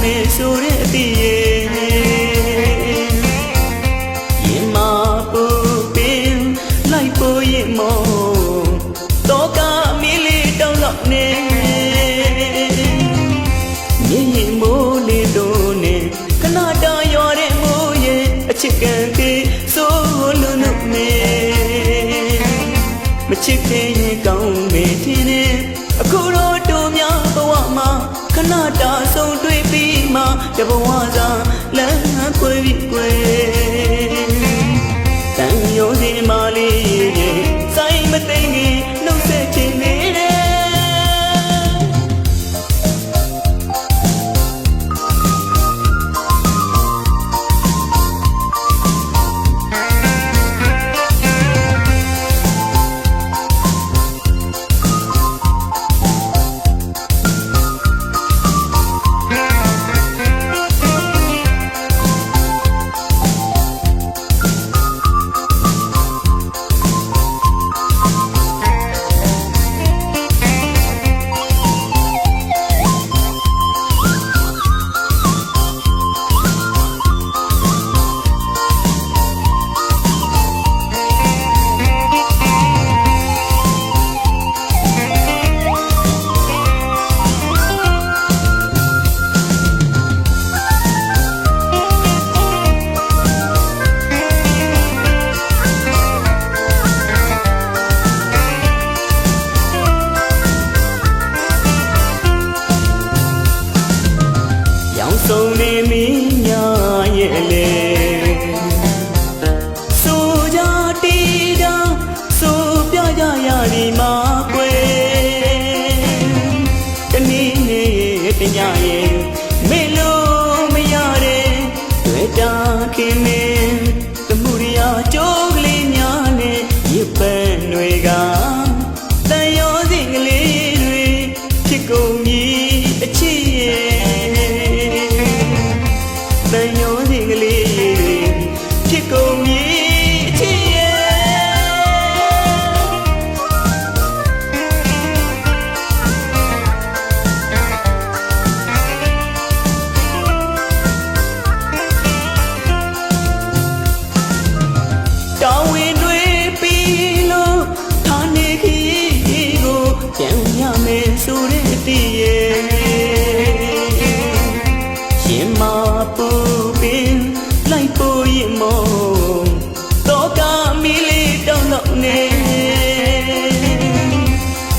မယ်ဆိုတဲ့အသည့်ရင်မပူပင်လိုက်ဖို့ရင်မောတော့ကမီလေးတောင်းတော့နေမြင်ရင်မိုးလေးတို့နဲ့ခဏတာရွာတဲ့မိုးရဲ့အချစ်ကန်ကေဆိုလို့လို့နေမချစ်ခင်ရင်ကောင်းမေးသေးတယ်အခုတော့တို့များဘဝမှာခဏတာဆုံးတွေ့ပြီးမှတဘဝစာလမ်းခွေပြီးကွယ်တန်ရုံစီမလေးရဲ့စိုင်းမသိငယ်နှုတ်ဆက်ခြင်းနေတယ်ဆုံးနေမင်းညာရဲ့လေဆိုကြတီးတာဆိုပြကြရဒီမှာကွယ်တနည်းနဲ့တညရဲ့မေလို့မရတဲ့တွေ့တာခင်နေသမှုရကြိုးကလေးများနဲ့ရပန်းတွေကတန်ရောစင်ကလေးတွေဖြစ်ကုန်ပြီအချစ်ရဲ့တန်ရုံးစီကလေးဖြစ်ကုန်ပြီအချစ်ရဲ့တောင်းဝင်တွေပြီးလို့ထားနေခရီးကိုပြန်ရမယ်ဆိုတဲ့အသည့်ရဲ့ရင်မပူပင်လိုက်ဖို့ရင်မောတော့ကမီလေးတောင်းတော့နေ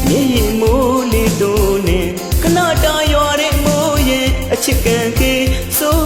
မြင်ရင်မိုးလေးတို့နဲ့ခဏတာရွာတဲ့မိုးရဲ့အချစ်ကန်ကေဆို